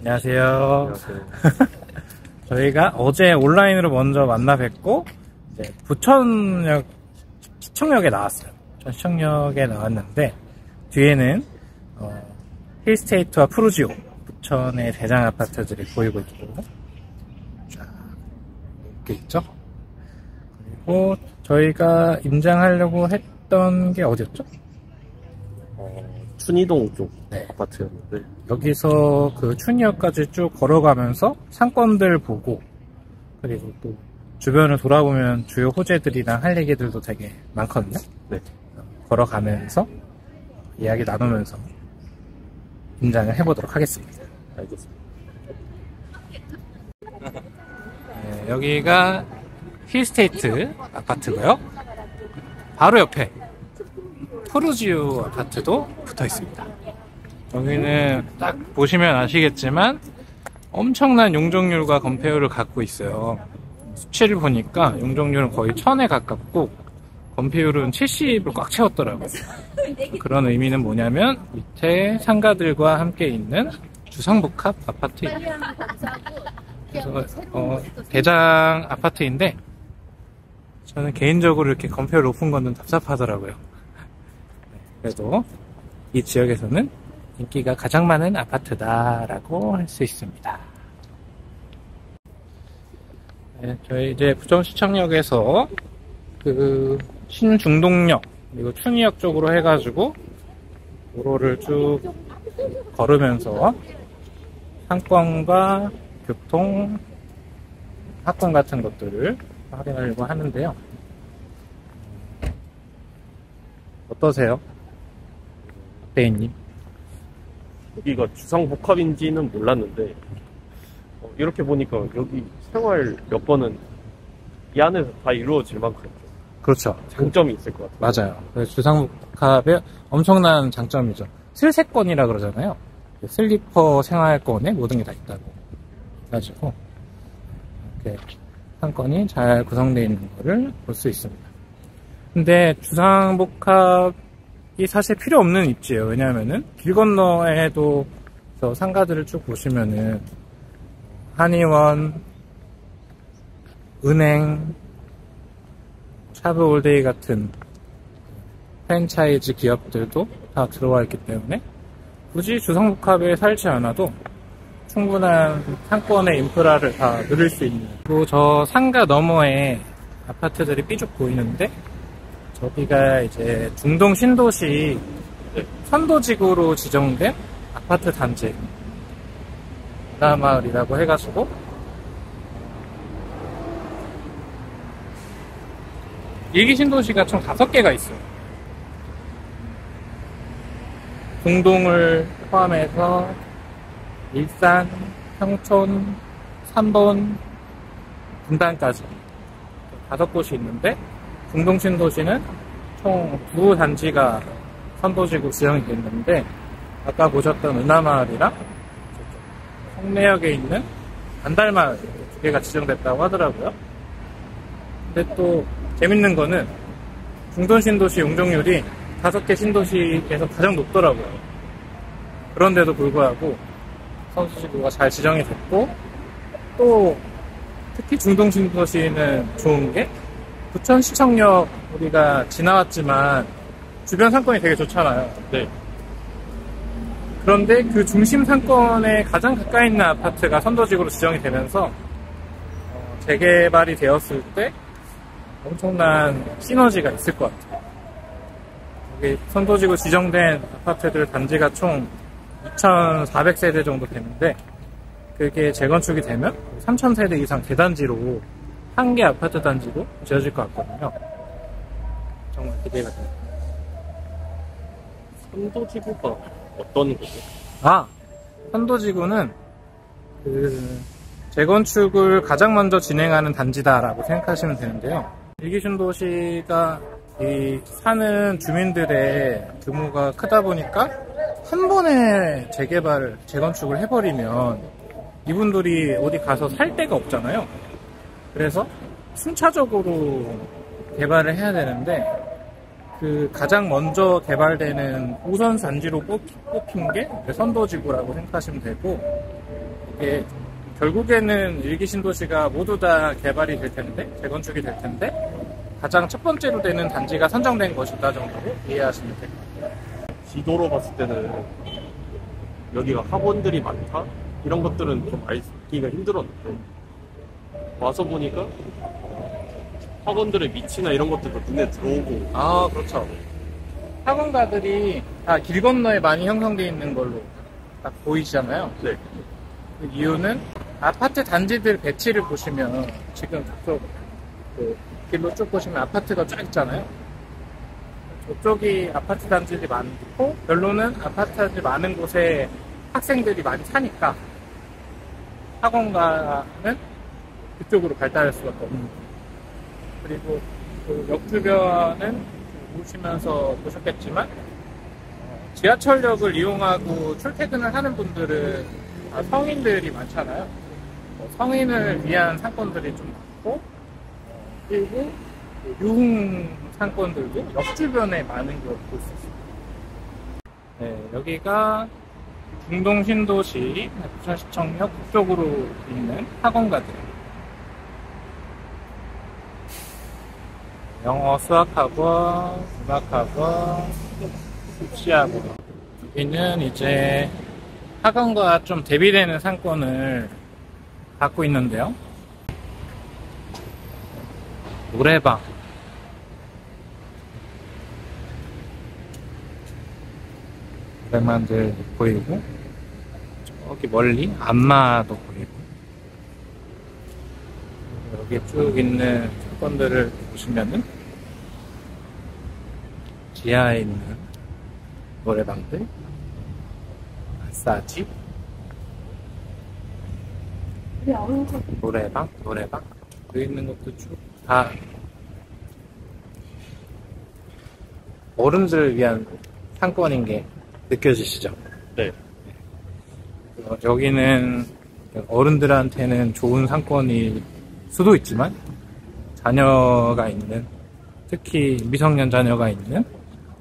안녕하세요. 안녕하세요. 저희가 어제 온라인으로 먼저 만나 뵙고 이제 부천역 시청역에 나왔어요. 부천 시청역에 나왔는데 뒤에는 힐스테이트와 푸르지오 부천의 대장 아파트들이 보이고 있고 자, 이렇게 있죠. 그리고 저희가 임장하려고 했던 게 어디였죠? 춘희동 쪽 네. 아파트였는데 여기서 그 춘희역까지 쭉 걸어가면서 상권들 보고 그리고 또 주변을 돌아보면 주요 호재들이랑 할 얘기들도 되게 많거든요. 네. 걸어가면서 이야기 나누면서 임장을 해보도록 하겠습니다. 알겠습니다. 네, 여기가 힐스테이트 아파트고요. 바로 옆에 푸르지오 아파트도 붙어 있습니다. 여기는 딱 보시면 아시겠지만 엄청난 용적률과 건폐율을 갖고 있어요. 수치를 보니까 용적률은 거의 1000에 가깝고 건폐율은 70을 꽉 채웠더라고요. 그런 의미는 뭐냐면 밑에 상가들과 함께 있는 주상복합 아파트입니다. 그래서 대장 아파트인데 저는 개인적으로 이렇게 건폐율 높은 거는 답답하더라고요. 그래도 이 지역에서는 인기가 가장 많은 아파트다라고 할 수 있습니다. 네, 저희 이제 부천시청역에서 그 신중동역 그리고 춘희역 쪽으로 해가지고 도로를 쭉 걸으면서 상권과 교통, 학권 같은 것들을 확인하려고 하는데요. 어떠세요? 대인님? 여기가 주상복합인지는 몰랐는데 이렇게 보니까 여기 생활 여건은 이 안에서 다 이루어질 만큼 그렇죠. 장점이 있을 것 같아요. 맞아요. 그래서 주상복합의 엄청난 장점이죠. 슬세권이라 그러잖아요. 슬리퍼 생활권에 모든 게 다 있다고 해가지고 이렇게 상권이 잘 구성되어 있는 거를 볼 수 있습니다. 근데 주상복합이 사실 필요 없는 입지예요. 왜냐하면은 길 건너에도 저 상가들을 쭉 보시면은 한의원, 은행, 샤브올데이 같은 프랜차이즈 기업들도 다 들어와 있기 때문에 굳이 주상복합에 살지 않아도 충분한 상권의 인프라를 다 누릴 수 있는. 그리고 저 상가 너머에 아파트들이 삐죽 보이는데 저기가 이제 중동 신도시 선도지구로 지정된 아파트 단지 은하마을이라고 해가지고 일기 신도시가 총 5개가 있어요. 중동을 포함해서 일산, 평촌, 삼본, 분당까지 5곳이 있는데 중동 신도시는 총 2단지가 선도지구 지정이 됐는데 아까 보셨던 은하마을이랑 송내역에 있는 안달마을 2개가 지정됐다고 하더라고요. 근데 또 재밌는 거는 중동 신도시 용적률이 5개 신도시에서 가장 높더라고요. 그런데도 불구하고 선도지구가 잘 지정이 됐고 또 특히 중동 신도시는 좋은 게 부천시청역 우리가 지나왔지만 주변 상권이 되게 좋잖아요. 네. 그런데 그 중심 상권에 가장 가까이 있는 아파트가 선도지구로 지정이 되면서 재개발이 되었을 때 엄청난 시너지가 있을 것 같아요. 여기 선도지구 지정된 아파트들 단지가 총 2,400세대 정도 되는데 그게 재건축이 되면 3,000세대 이상 대단지로 한 개 아파트 단지로 지어질 것 같거든요. 정말 기대가 됩니다. 선도지구가 어떤 거죠? 선도지구는 그 재건축을 가장 먼저 진행하는 단지다라고 생각하시면 되는데요. 일기신도시가 이 사는 주민들의 규모가 크다 보니까 한 번에 재개발을, 재건축을 해버리면 이분들이 어디 가서 살 데가 없잖아요. 그래서 순차적으로 개발을 해야 되는데 그 가장 먼저 개발되는 우선 단지로 뽑힌 게 선도지구라고 생각하시면 되고 이게 결국에는 일기 신도시가 모두 다 개발이 될 텐데, 재건축이 될 텐데, 가장 첫 번째로 되는 단지가 선정된 것이다 정도로 이해하시면 될 것 같아요. 지도로 봤을 때는 여기가 학원들이 많다? 이런 것들은 좀 알기가 힘들었는데 와서 보니까 학원들의 위치나 이런 것들도 눈에 들어오고. 아, 그렇죠. 학원가들이 다 길 건너에 많이 형성되어 있는 걸로 딱 보이시잖아요. 네. 그 이유는 아파트 단지들 배치를 보시면 지금 저쪽 그 길로 쭉 보시면 아파트가 쫙 있잖아요. 저쪽이 아파트 단지들이 많고 별로는 아파트 단지 많은 곳에 학생들이 많이 사니까 학원가는 그쪽으로 발달할 수밖에 없는 거예요. 그리고 그 역 주변은 보시면서 보셨겠지만 지하철역을 이용하고 출퇴근을 하는 분들은 다 성인들이 많잖아요. 성인을 위한 상권들이 좀 많고 그리고 유흥 상권들도 역 주변에 많은 걸 볼 수 있습니다. 네, 여기가 중동 신도시 부천시청역 북쪽으로 있는 학원가들. 영어 수학학원, 음악학원, 입시학원. 여기는 이제 학원과 좀 대비되는 상권을 갖고 있는데요. 노래방. 노래방들 보이고, 저기 멀리 안마도 보이고, 여기 쭉 있는 상권들을 보시면은 지하에 있는 노래방들, 마사지, 노래방 여기 있는 것도 쭉 다 어른들을 위한 상권인 게 느껴지시죠? 네. 여기는 어른들한테는 좋은 상권일 수도 있지만 자녀가 있는, 특히 미성년 자녀가 있는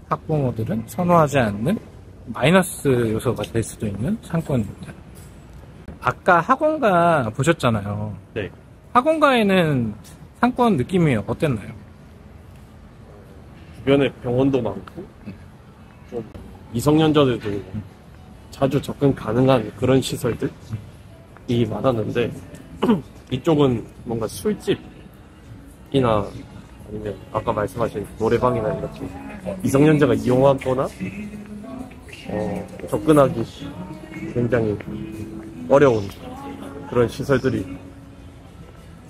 학부모들은 선호하지 않는 마이너스 요소가 될 수도 있는 상권입니다. 아까 학원가 보셨잖아요. 네. 학원가에는 상권 느낌이 어땠나요? 주변에 병원도 많고 좀 미성년자들도 자주 접근 가능한 그런 시설들이 많았는데 이쪽은 뭔가 술집이나 아니면 아까 말씀하신 노래방이나 이렇게 미성년자가 이용하거나 접근하기 굉장히 어려운 그런 시설들이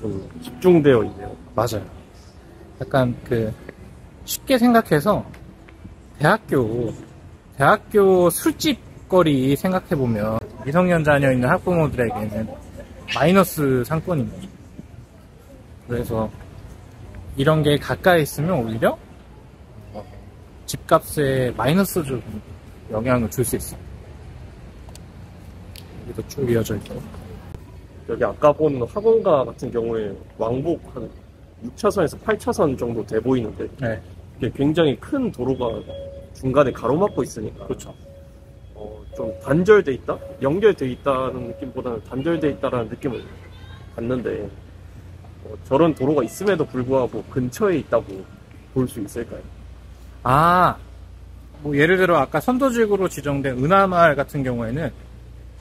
좀 집중되어 있네요. 맞아요. 약간 쉽게 생각해서 대학교 술집거리 생각해보면 미성년 자녀 있는 학부모들에게는 마이너스 상권입니다. 그래서 이런 게 가까이 있으면 오히려 집값에 마이너스 좀 영향을 줄 수 있어요. 여기도 쭉 이어져 있고, 여기 아까 본 학원가 같은 경우에 왕복 한 6차선에서 8차선 정도 돼 보이는데 네. 이게 굉장히 큰 도로가 중간에 가로막고 있으니까 그렇죠. 좀 단절돼 있다? 연결돼 있다는 느낌보다는 단절돼 있다라는 느낌을 받는데 저런 도로가 있음에도 불구하고 근처에 있다고 볼 수 있을까요? 뭐 예를 들어 아까 선도직으로 지정된 은하마을 같은 경우에는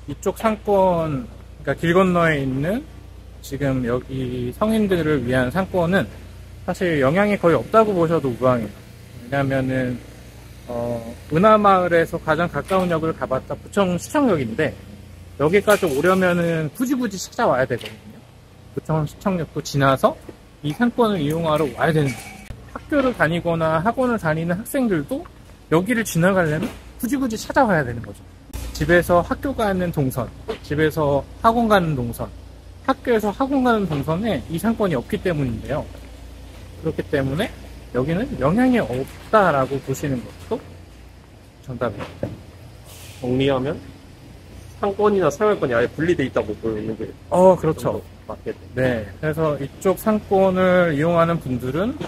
이쪽 상권, 그러니까 길 건너에 있는 지금 여기 성인들을 위한 상권은 사실 영향이 거의 없다고 보셔도 무방해요. 왜냐면은 은하마을에서 가장 가까운 역을 가봤자 부천시청역인데 여기까지 오려면은 굳이 찾아와야 되거든요. 부천시청역도 지나서 이 상권을 이용하러 와야 되는 거예요. 학교를 다니거나 학원을 다니는 학생들도 여기를 지나가려면 굳이 찾아와야 되는 거죠. 집에서 학교 가는 동선, 집에서 학원 가는 동선, 학교에서 학원 가는 동선에 이 상권이 없기 때문인데요. 그렇기 때문에 여기는 영향이 없다라고 보시는 것도 정답입니다. 정리하면 상권이나 생활권이 아예 분리돼 있다고 보는 게 그렇죠. 맞겠네. 네, 그래서 이쪽 상권을 이용하는 분들은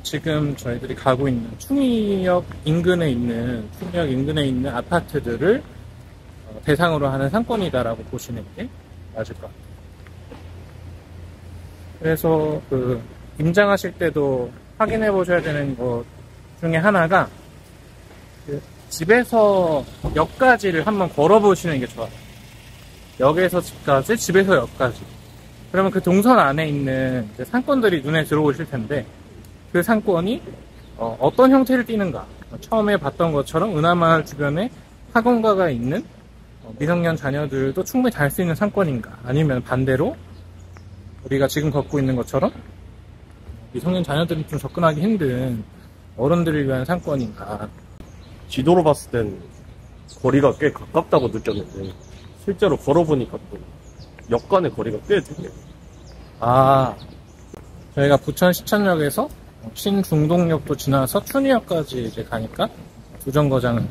지금 저희들이 가고 있는 충의역 인근에 있는 아파트들을 대상으로 하는 상권이다라고 보시는 게 맞을 것 같아요. 그래서 임장하실 때도 확인해 보셔야 되는 것 중에 하나가 집에서 역까지를 한번 걸어 보시는 게 좋아요. 역에서 집까지, 집에서 역까지. 그러면 그 동선 안에 있는 상권들이 눈에 들어오실 텐데, 그 상권이 어떤 형태를 띠는가. 처음에 봤던 것처럼 은하마을 주변에 학원가가 있는 미성년 자녀들도 충분히 갈 수 있는 상권인가. 아니면 반대로 우리가 지금 걷고 있는 것처럼 미성년 자녀들이 좀 접근하기 힘든 어른들을 위한 상권인가. 지도로 봤을 땐 거리가 꽤 가깝다고 느꼈는데 실제로 걸어보니까 또 역 간의 거리가 꽤 되네요. 저희가 부천 시천역에서 신중동역도 지나서 춘희역까지 이제 가니까 두 정거장을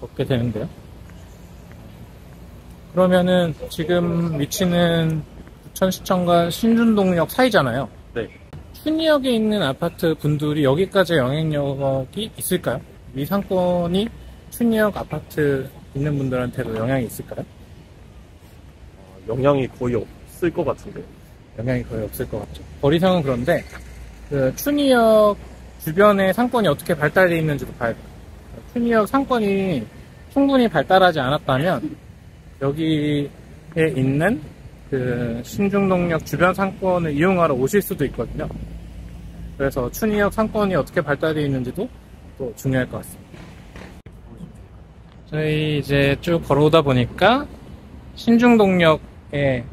걷게 되는데요. 그러면은 지금 위치는 부천시청과 신중동역 사이잖아요. 네. 춘희역에 있는 아파트 분들이 여기까지 영향력이 있을까요? 이 상권이 춘희역 아파트 있는 분들한테도 영향이 있을까요? 영향이 거의 없을 것 같은데. 영향이 거의 없을 것 같죠. 거리상은 그런데 춘희역 주변의 상권이 어떻게 발달되어 있는지도 봐야 돼요. 춘희역 상권이 충분히 발달하지 않았다면 여기에 있는 신중동역 주변 상권을 이용하러 오실 수도 있거든요. 그래서 춘희역 상권이 어떻게 발달되어 있는지도 또 중요할 것 같습니다. 저희 이제 쭉 걸어오다 보니까 신중동역에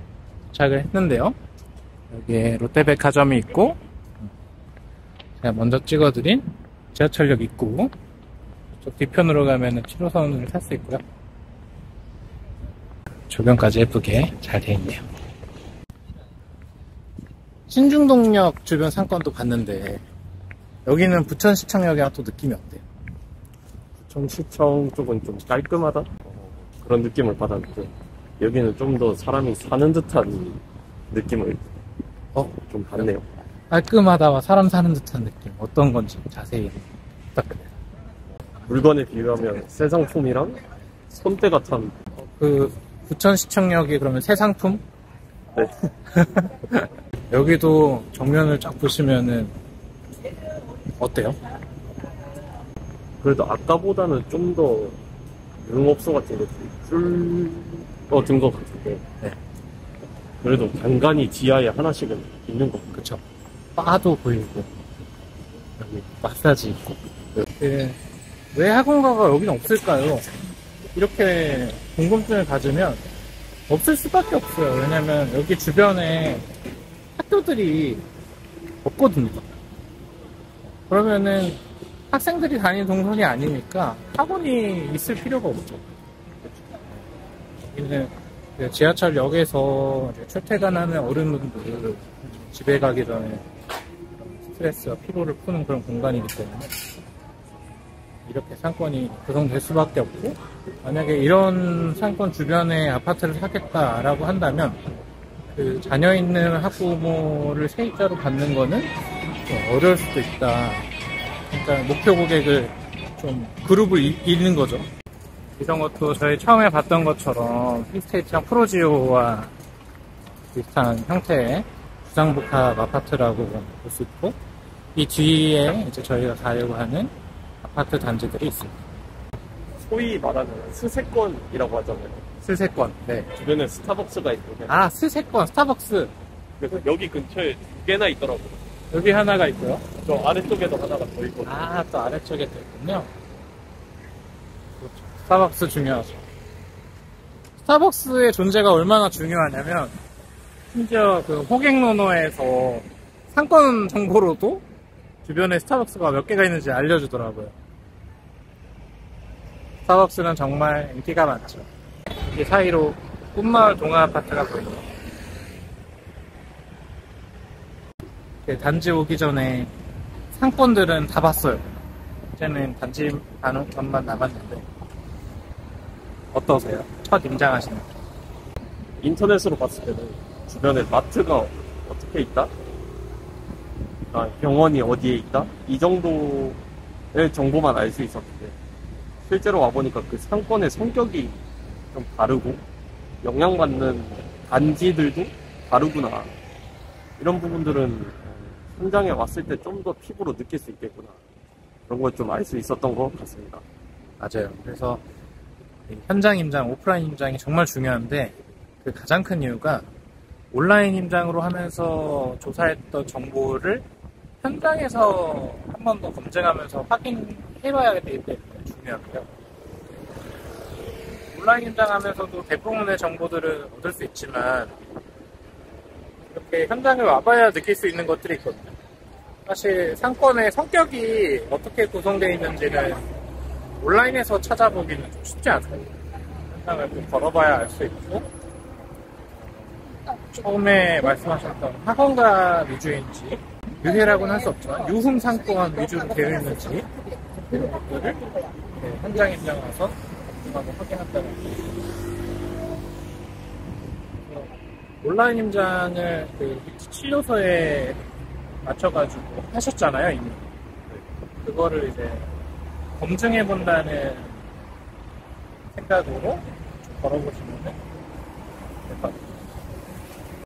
도착을 했는데요. 여기에 롯데백화점이 있고, 제가 먼저 찍어드린 지하철역 입구, 쪽 뒤편으로 가면 7호선을 탈 수 있고요. 조경까지 예쁘게 잘 되어 있네요. 신중동역 주변 상권도 봤는데 여기는 부천시청역이랑 또 느낌이 어때요? 부천시청 쪽은 좀 깔끔하다? 그런 느낌을 받았는데 여기는 좀 더 사람이 사는 듯한 느낌을 좀 받네요. 깔끔하다와 사람 사는 듯한 느낌, 어떤 건지 자세히 부탁드려요. 물건에 비유하면 새 상품이랑 손때가 참. 부천시청역이 그러면 새 상품? 네. 여기도 정면을 쫙 보시면은 어때요? 그래도 아까보다는 좀 더 유흥업소 같은 게 줄어든 것 같은데. 네. 그래도 간간히 지하에 하나씩은 있는 것 같아요. 그쵸. 바도 보이고, 여기 마사지 있고. 왜 학원가가 여기는 없을까요? 이렇게 궁금증을 가지면 없을 수밖에 없어요. 왜냐면 여기 주변에 학교들이 없거든요. 그러면은 학생들이 다니는 동선이 아니니까 학원이 있을 필요가 없죠. 여기는 지하철역에서 출퇴근하는 어른분들 집에 가기 전에 스트레스와 피로를 푸는 그런 공간이기 때문에 이렇게 상권이 구성될 수밖에 없고, 만약에 이런 상권 주변에 아파트를 사겠다라고 한다면 자녀 있는 학부모를 세입자로 받는 거는 좀 어려울 수도 있다. 그러니까 목표 고객을 좀 그룹을 잇는 거죠. 이런 것도 저희 처음에 봤던 것처럼 힐스테이트랑 프로지오와 비슷한 형태의 주상복합 아파트라고 볼 수 있고, 이 뒤에 이제 저희가 가려고 하는 아파트 단지들이 있습니다. 소위 말하는 스세권이라고 하잖아요. 스세권. 네. 주변에 스타벅스가 있고. 스세권, 스타벅스. 그래서 여기 근처에 2개나 있더라고요. 여기 하나가 있고요. 저 아래쪽에도 하나가 더 있고. 또 아래쪽에 또 있군요. 그렇죠. 스타벅스 중요하죠. 스타벅스의 존재가 얼마나 중요하냐면, 심지어 호객노노에서 상권 정보로도 주변에 스타벅스가 몇 개가 있는지 알려주더라고요. 스타벅스는 정말 인기가 많죠. 이 사이로 꿈마을 동아아파트가 보이죠. 단지 오기 전에 상권들은 다 봤어요. 이제는 단지 반만 남았는데 어떠세요? 첫 임장하시는 분? 인터넷으로 봤을 때는 주변에 마트가 어떻게 있다? 병원이 어디에 있다? 이 정도의 정보만 알 수 있었는데 실제로 와보니까 그 상권의 성격이 좀 다르고 영향받는 단지들도 다르구나. 이런 부분들은 현장에 왔을 때 좀 더 피부로 느낄 수 있겠구나. 그런 걸 좀 알 수 있었던 것 같습니다. 맞아요. 그래서 이 현장 임장, 오프라인 임장이 정말 중요한데 그 가장 큰 이유가 온라인 임장으로 하면서 조사했던 정보를 현장에서 한 번 더 검증하면서 확인해봐야 되기 때문에 중요하고요. 온라인 임장하면서도 대부분의 정보들을 얻을 수 있지만 이렇게 현장에 와봐야 느낄 수 있는 것들이 있거든요. 사실 상권의 성격이 어떻게 구성되어 있는지는 온라인에서 찾아보기는 좀 쉽지 않아요. 현장을 좀 걸어봐야 알 수 있고 처음에 말씀하셨던 학원가 위주인지 유해라고는 할 수 없지만 유흥 상권 위주로 되어 있는지 이런 것들을 현장 임장 와서 확인한다는 거죠. 온라인 임장을 그 치료소에 맞춰가지고 하셨잖아요, 이미. 그거를 이제 검증해본다는 생각으로 좀 걸어보시면 될 것 같아요.